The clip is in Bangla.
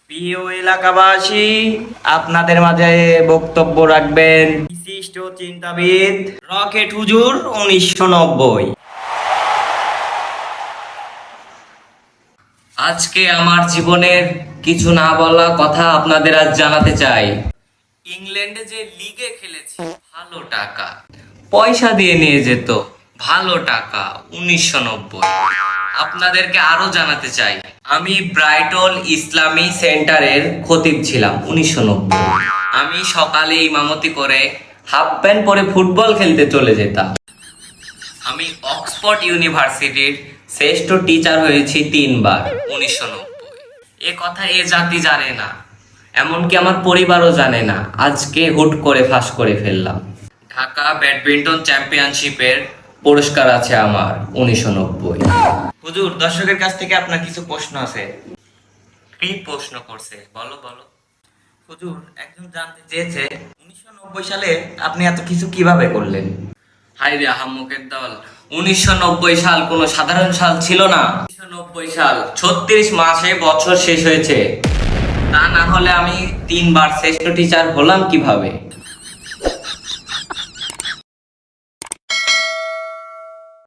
প্রিয় এলাকাবাসী, আপনাদের মাঝে বক্তব্য রাখবেন বিশিষ্ট চিন্তাবিদ রকেট হুজুর 1990। আজকে আমার জীবনের কিছু না বলা কথা আপনাদের আজ জানাতে চাই। ইংল্যান্ডে যে লিগে খেলেছি, ভালো টাকা পয়সা দিয়ে নিয়ে যেত, ভালো টাকা 1990। আপনাদেরকে আরো জানাতে চাই, আমি ব্রাইটল ইসলামী সেন্টারের খতিব ছিলাম 1990। আমি সকালে ইমামতি করে হাফ প্যান্ট পরে ফুটবল খেলতে চলে যেতাম। আমি অক্সফোর্ড ইউনিভার্সিটির শ্রেষ্ঠ টিচার হয়েছি 3 বার 1990। এ কথা এ জাতি জানে না, এমনকি আমার পরিবারও জানে না। আজকে হুট করে ফাঁস করে ফেললাম। ঢাকা ব্যাডমিন্টন চ্যাম্পিয়নশিপের পুরস্কার আছে আমার 1990। হুজুর, দর্শকের কাছ থেকে আপনার কিছু প্রশ্ন আছে। কি প্রশ্ন করছে? বলো বলো। হুজুর, একজন জানতে চেয়েছে 1990 সালে আপনি এত কিছু কিভাবে করলেন। হাই রে আহাম্মকের দল, 1990 সাল কোনো সাধারণ সাল ছিল না। 1990 সাল 36 মাসে বছর শেষ হয়েছে। তা না হলে আমি 3 বার শ্রেষ্ঠ টিচার হলাম কিভাবে?